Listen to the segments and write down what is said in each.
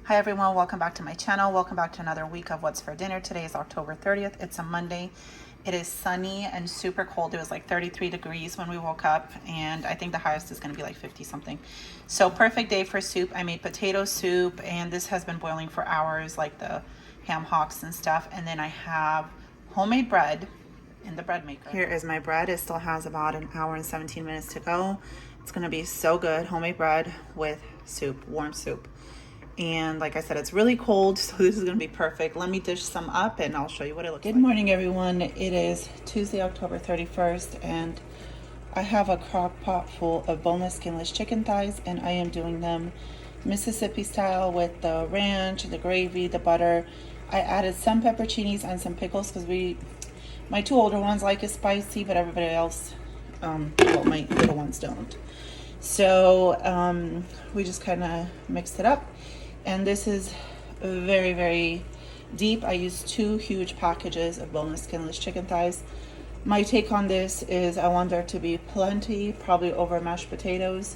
Hi everyone, welcome back to my channel. Welcome back to another week of What's for Dinner. Today is October 30th. It's a Monday. It is sunny and super cold. It was like 33 degrees when we woke up, and I think the highest is going to be like 50 something. So perfect day for soup. I made potato soup, and this has been boiling for hours, like the ham hocks and stuff. And then I have homemade bread in the bread maker. Here is my bread. It still has about an hour and 17 minutes to go. It's going to be so good. Homemade bread with soup, warm soup. And like I said, it's really cold, so this is going to be perfect. Let me dish some up and I'll show you what it looks like. Good morning, everyone. It is Tuesday, October 31st, and I have a crock pot full of boneless, skinless chicken thighs, and I am doing them Mississippi style with the ranch, the gravy, the butter. I added some pepperoncinis and some pickles because my two older ones like it spicy, but everybody else, well, my little ones don't. So we just kind of mixed it up. And this is very, very deep. I used 2 huge packages of boneless, skinless chicken thighs. My take on this is I want there to be plenty, probably over mashed potatoes.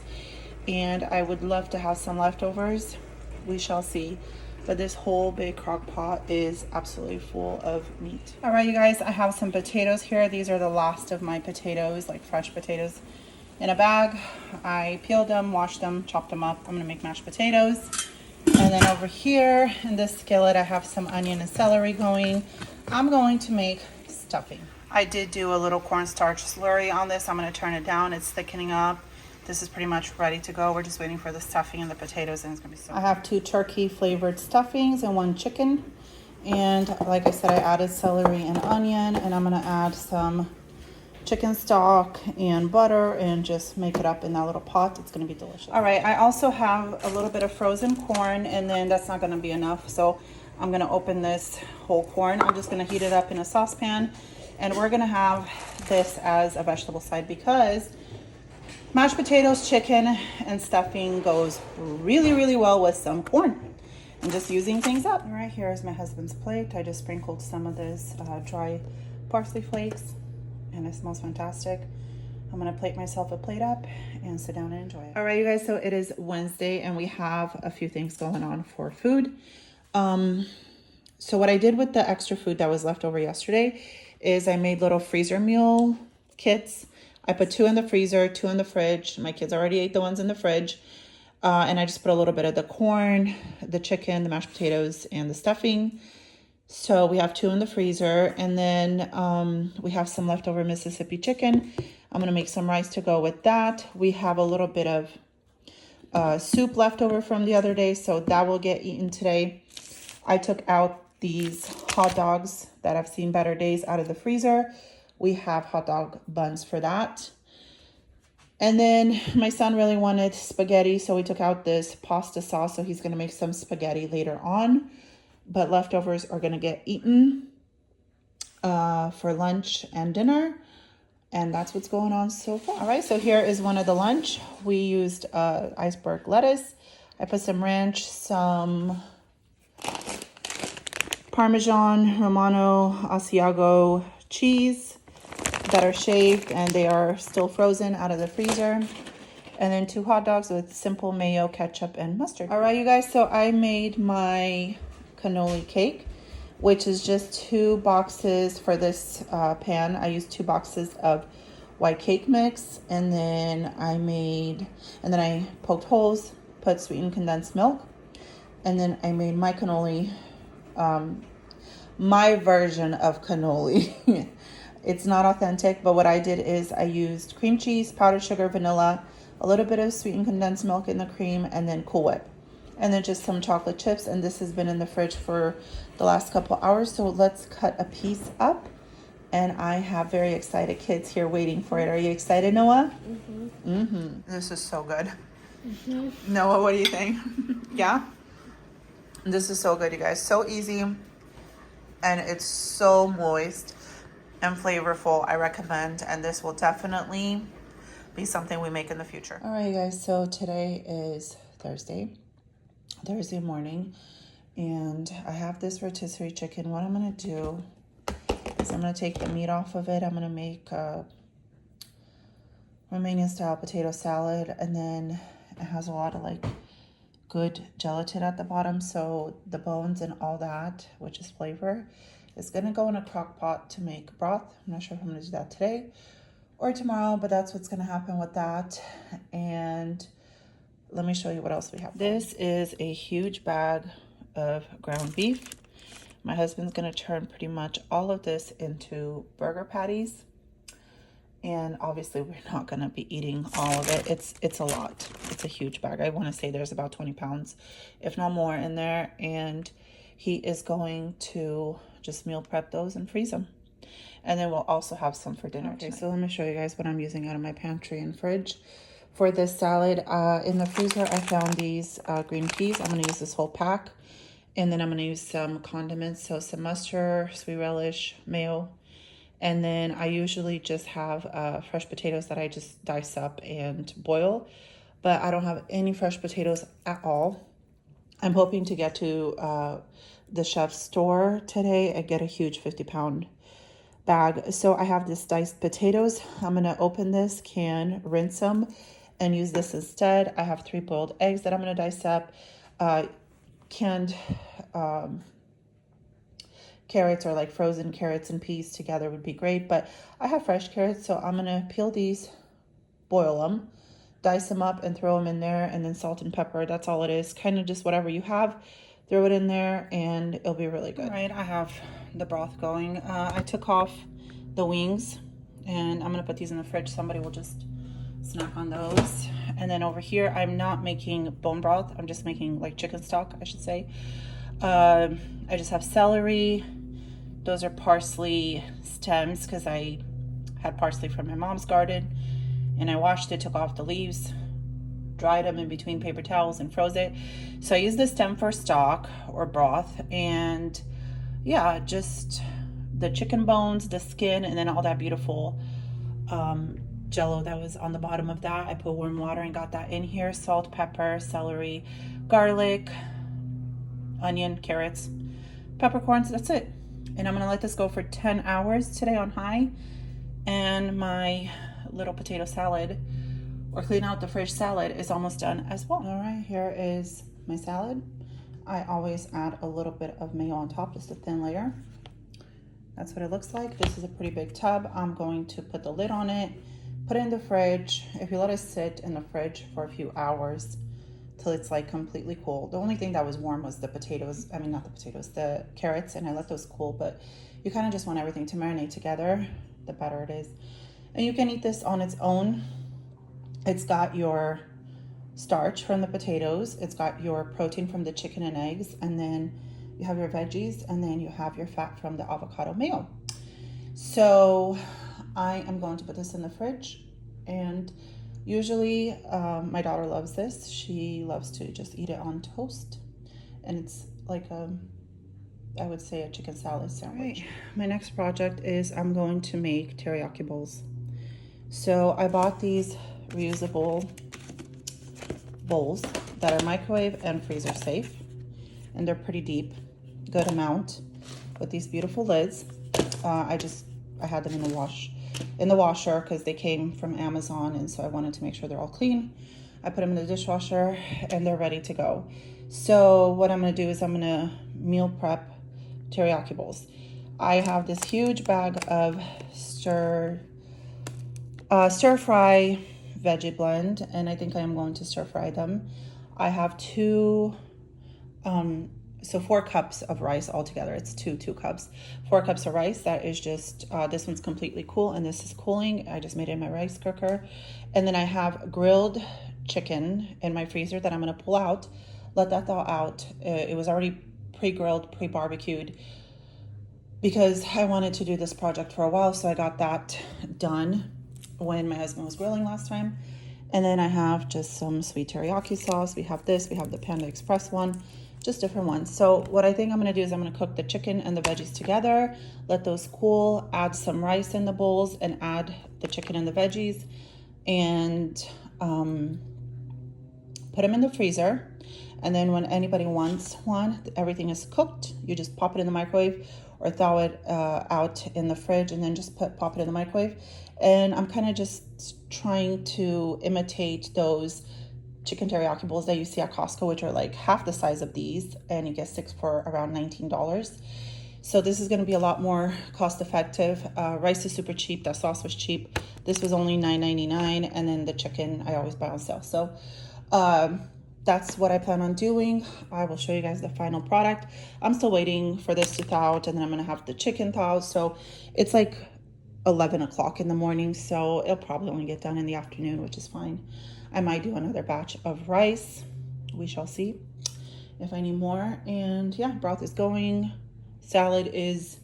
And I would love to have some leftovers. We shall see. But this whole big crock pot is absolutely full of meat. All right, you guys, I have some potatoes here. These are the last of my potatoes, like fresh potatoes in a bag. I peeled them, washed them, chopped them up. I'm gonna make mashed potatoes. And then over here in this skillet, I have some onion and celery going. I'm going to make stuffing. I did do a little cornstarch slurry on this. I'm going to turn it down. It's thickening up. This is pretty much ready to go. We're just waiting for the stuffing and the potatoes, and it's going to be so good. I have 2 turkey flavored stuffings and 1 chicken. And like I said, I added celery and onion, and I'm going to add some chicken stock and butter and just make it up in that little pot. It's going to be delicious. All right, I also have a little bit of frozen corn, and then that's not going to be enough, so I'm going to open this whole corn. I'm just going to heat it up in a saucepan, and we're going to have this as a vegetable side because mashed potatoes, chicken, and stuffing goes really, really well with some corn. I'm just using things up. All right, here's my husband's plate. I just sprinkled some of this dry parsley flakes, and it smells fantastic. I'm gonna plate myself a plate up and sit down and enjoy it. All right, you guys, so it is Wednesday and we have a few things going on for food. So what I did with the extra food that was left over yesterday is I made little freezer meal kits. I put 2 in the freezer, 2 in the fridge. My kids already ate the ones in the fridge. And I just put a little bit of the corn, the chicken, the mashed potatoes, and the stuffing. So we have 2 in the freezer, and then we have some leftover Mississippi chicken. I'm gonna make some rice to go with that. We have a little bit of soup left over from the other day, so that will get eaten today. I took out these hot dogs that I've seen better days out of the freezer. We have hot dog buns for that. And then my son really wanted spaghetti, so we took out this pasta sauce, so he's gonna make some spaghetti later on. But leftovers are going to get eaten for lunch and dinner. And that's what's going on so far. All right, so here is one of the lunch. We used iceberg lettuce. I put some ranch, some Parmesan, Romano, Asiago cheese that are shaved, and they are still frozen out of the freezer. And then 2 hot dogs with simple mayo, ketchup, and mustard. All right, you guys, so I made my cannoli cake, which is just 2 boxes for this pan. I used 2 boxes of white cake mix, and then I poked holes, put sweetened condensed milk, and then I made my cannoli, my version of cannoli. It's not authentic, but what I did is I used cream cheese, powdered sugar, vanilla, a little bit of sweetened condensed milk in the cream, and then Cool Whip. And then just some chocolate chips, and this has been in the fridge for the last couple hours. So let's cut a piece up, and I have very excited kids here waiting for it. Are you excited, Noah? This is so good. Noah, what do you think? Yeah? This is so good, you guys. So easy, and it's so moist and flavorful. I recommend, and this will definitely be something we make in the future. All right, you guys, so today is Thursday morning, and I have this rotisserie chicken. What I'm gonna do is I'm gonna take the meat off of it. I'm gonna make Romanian style potato salad, and then it has a lot of like good gelatin at the bottom, so the bones and all that, which is flavor, is gonna go in a crock pot to make broth. I'm not sure if I'm gonna do that today or tomorrow, but that's what's gonna happen with that. And let me show you what else we have. This is a huge bag of ground beef. My husband's gonna turn pretty much all of this into burger patties. And obviously we're not gonna be eating all of it. It's a lot. It's a huge bag. I wanna say there's about 20 pounds, if not more in there. And he is going to just meal prep those and freeze them. And then we'll also have some for dinner tonight. So let me show you guys what I'm using out of my pantry and fridge. For this salad, in the freezer, I found these green peas. I'm gonna use this whole pack. And then I'm gonna use some condiments. So some mustard, sweet relish, mayo. And then I usually just have fresh potatoes that I just dice up and boil. But I don't have any fresh potatoes at all. I'm hoping to get to the chef's store today and get a huge 50-pound bag. So I have this diced potatoes. I'm gonna open this can, rinse them, and use this instead. I have 3 boiled eggs that I'm gonna dice up. Canned carrots, or like frozen carrots and peas together would be great, but I have fresh carrots, so I'm gonna peel these, boil them, dice them up and throw them in there, and then salt and pepper. That's all it is. Kind of just whatever you have, throw it in there and it'll be really good. All right, I have the broth going. I took off the wings and I'm gonna put these in the fridge. Somebody will just snack on those. And then over here, I'm not making bone broth. I'm just making like chicken stock, I should say. I just have celery. Those are parsley stems because I had parsley from my mom's garden and I washed it, took off the leaves, dried them in between paper towels and froze it. So I use the stem for stock or broth, and yeah, just the chicken bones, the skin, and then all that beautiful jello that was on the bottom of that. I put warm water and got that in here. Salt, pepper, celery, garlic, onion, carrots, peppercorns. That's it. And I'm gonna let this go for 10 hours today on high. And my little potato salad, or clean out the fridge salad, is almost done as well. All right, here is my salad. I always add a little bit of mayo on top, just a thin layer. That's what it looks like. This is a pretty big tub. I'm going to put the lid on it, put it in the fridge. If you let it sit in the fridge for a few hours till it's like completely cool. The only thing that was warm was the potatoes. I mean, not the potatoes, the carrots, and I let those cool, but you kind of just want everything to marinate together, the better it is. And you can eat this on its own. It's got your starch from the potatoes, it's got your protein from the chicken and eggs, and then you have your veggies, and then you have your fat from the avocado mayo. So I am going to put this in the fridge, and usually my daughter loves this. She loves to just eat it on toast, and it's like I would say a chicken salad sandwich. Right. My next project is I'm going to make teriyaki bowls. So I bought these reusable bowls that are microwave and freezer safe, and they're pretty deep, good amount, with these beautiful lids. I had them in the washer because they came from Amazon, and so I wanted to make sure they're all clean. I put them in the dishwasher and they're ready to go. So what I'm gonna do is I'm gonna meal prep teriyaki bowls. I have this huge bag of stir fry veggie blend, and I think I am going to stir fry them. I have 4 cups of rice altogether. It's two cups. 4 cups of rice. That is just, this one's completely cool and this is cooling. I just made it in my rice cooker. And then I have grilled chicken in my freezer that I'm gonna pull out, let that thaw out. It was already pre-grilled, pre-barbecued, because I wanted to do this project for a while, so I got that done when my husband was grilling last time. And then I have just some sweet teriyaki sauce. We have this, we have the Panda Express one, just different ones. So what I think I'm gonna do is I'm gonna cook the chicken and the veggies together, let those cool, add some rice in the bowls, and add the chicken and the veggies, and put them in the freezer. And then when anybody wants one, everything is cooked, you just pop it in the microwave or thaw it out in the fridge, and then just pop it in the microwave. And I'm kind of just trying to imitate those chicken teriyaki bowls that you see at Costco, which are like half the size of these, and you get 6 for around $19. So this is going to be a lot more cost effective. Rice is super cheap. That sauce was cheap. This was only $9.99, and then the chicken I always buy on sale. So that's what I plan on doing. I will show you guys the final product. I'm still waiting for this to thaw out, and then I'm going to have the chicken thaw. So it's like 11 o'clock in the morning, so it'll probably only get done in the afternoon, which is fine. I might do another batch of rice. We shall see if I need more. And yeah, broth is going. Salad is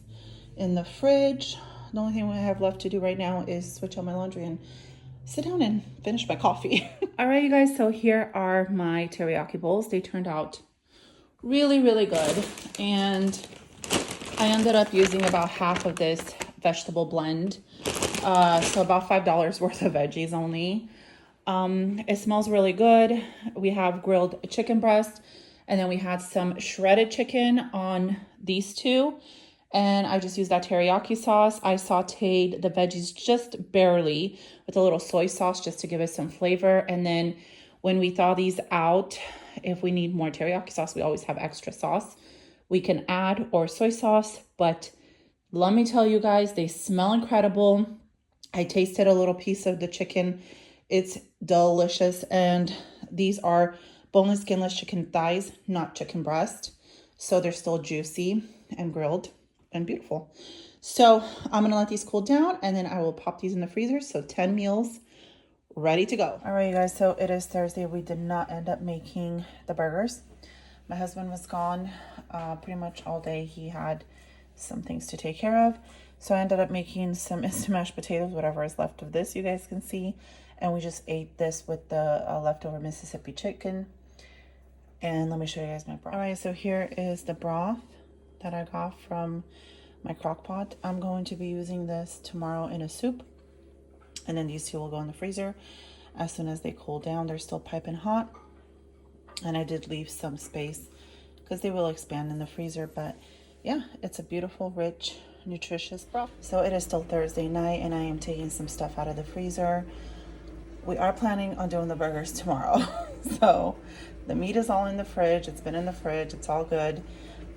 in the fridge. The only thing I have left to do right now is switch on my laundry and sit down and finish my coffee. All right, you guys, so here are my teriyaki bowls. They turned out really, really good. And I ended up using about half of this vegetable blend. So about $5 worth of veggies only. It smells really good. We have grilled chicken breast, and then we had some shredded chicken on these two. And I just used that teriyaki sauce. I sauteed the veggies just barely with a little soy sauce just to give it some flavor. And then when we thaw these out, if we need more teriyaki sauce, we always have extra sauce we can add, or soy sauce. But let me tell you guys, they smell incredible. I tasted a little piece of the chicken. It's delicious. And these are boneless, skinless chicken thighs, not chicken breast. So they're still juicy and grilled and beautiful. So I'm going to let these cool down, and then I will pop these in the freezer. So 10 meals ready to go. All right, you guys. So it is Thursday. We did not end up making the burgers. My husband was gone pretty much all day. He had some things to take care of. So I ended up making some instant mashed potatoes, whatever is left of this, you guys can see. And we just ate this with the leftover Mississippi chicken. And let me show you guys my broth. All right, so here is the broth that I got from my crock pot. I'm going to be using this tomorrow in a soup. And then these two will go in the freezer. As soon as they cool down, they're still piping hot. And I did leave some space because they will expand in the freezer. But yeah, it's a beautiful, rich, nutritious broth. So it is still Thursday night, and I am taking some stuff out of the freezer. We are planning on doing the burgers tomorrow. So the meat is all in the fridge. It's been in the fridge. It's all good.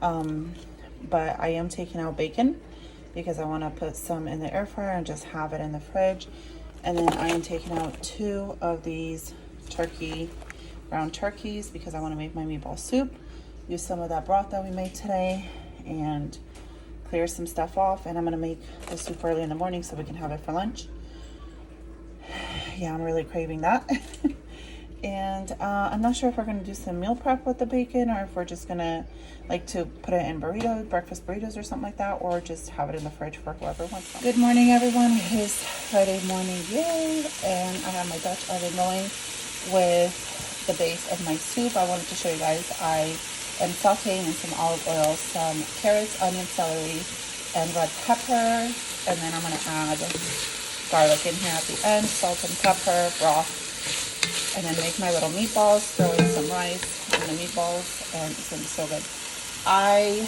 But I am taking out bacon because I want to put some in the air fryer and just have it in the fridge. And then I am taking out 2 of these ground turkeys because I want to make my meatball soup. Use some of that broth that we made today and clear some stuff off. And I'm going to make the soup early in the morning so we can have it for lunch. Yeah, I'm really craving that. And I'm not sure if we're going to do some meal prep with the bacon, or if we're just going to like to put it in burritos, breakfast burritos or something like that, or just have it in the fridge for whoever wants them. Good morning, everyone. It is Friday morning, yay! And I have my Dutch oven going with the base of my soup. I wanted to show you guys, I am sauteing in some olive oil, some carrots, onion, celery, and red pepper. And then I'm going to add garlic in here at the end, salt and pepper, broth. And then make my little meatballs, throw in some rice and the meatballs, and it's going to be so good. I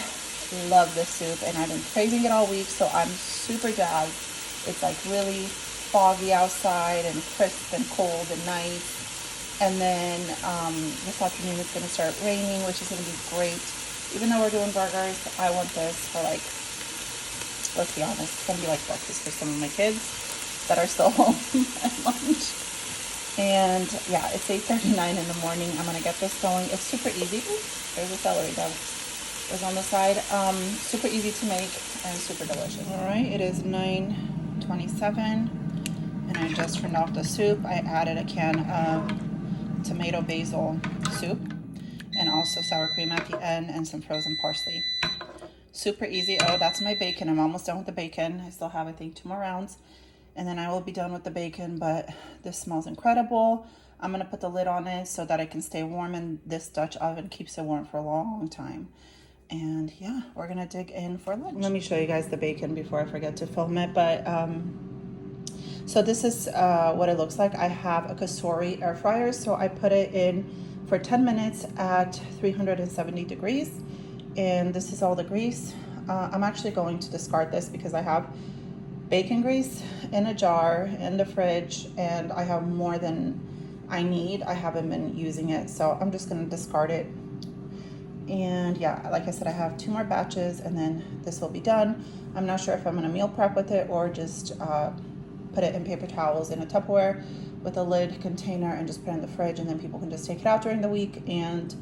love this soup, and I've been craving it all week, so I'm super jazzed. It's like really foggy outside and crisp and cold and nice. And then this afternoon it's going to start raining, which is going to be great. Even though we're doing burgers, I want this for like, let's be honest, it's going to be like breakfast for some of my kids that are still home at lunch. And yeah, it's 8:39 in the morning. I'm going to get this going. It's super easy. Ooh, there's a celery that was on the side. Super easy to make and super delicious. All right, it is 9:27 and I just turned off the soup. I added a can of tomato basil soup and also sour cream at the end and some frozen parsley. Super easy. Oh, that's my bacon. I'm almost done with the bacon. I still have, I think, 2 more rounds. And then I will be done with the bacon, but this smells incredible. I'm going to put the lid on it so that it can stay warm, and this Dutch oven keeps it warm for a long time. And yeah, we're going to dig in for lunch. Let me show you guys the bacon before I forget to film it. But so this is what it looks like. I have a Cosori air fryer, so I put it in for 10 minutes at 370 degrees. And this is all the grease. I'm actually going to discard this because I have bacon grease in a jar in the fridge, and I have more than I need. I haven't been using it, so I'm just gonna discard it. And yeah, like I said, I have 2 more batches and then this will be done. I'm not sure if I'm gonna meal prep with it or just put it in paper towels in a Tupperware with a lid container and just put it in the fridge, and then people can just take it out during the week and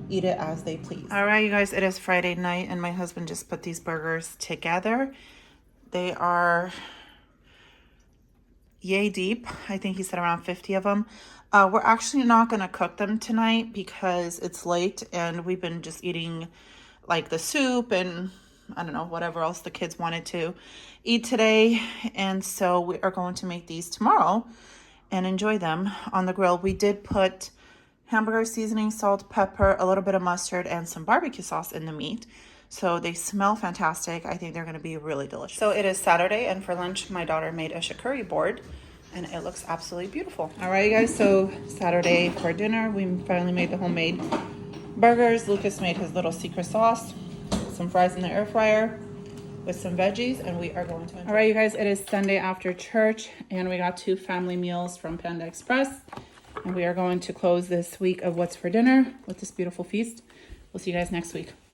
eat it as they please. All right, you guys, it is Friday night and my husband just put these burgers together. They are yay deep. I think he said around 50 of them. We're actually not going to cook them tonight because it's late and we've been just eating like the soup and I don't know, whatever else the kids wanted to eat today. And so we are going to make these tomorrow and enjoy them on the grill. We did put hamburger seasoning, salt, pepper, a little bit of mustard, and some barbecue sauce in the meat. So they smell fantastic. I think they're going to be really delicious. So it is Saturday, and for lunch, my daughter made a charcuterie board, and it looks absolutely beautiful. All right, you guys, so Saturday for dinner, we finally made the homemade burgers. Lucas made his little secret sauce, some fries in the air fryer with some veggies, and we are going to enjoy. All right, you guys, it is Sunday after church, and we got 2 family meals from Panda Express, and we are going to close this week of What's for Dinner with this beautiful feast. We'll see you guys next week.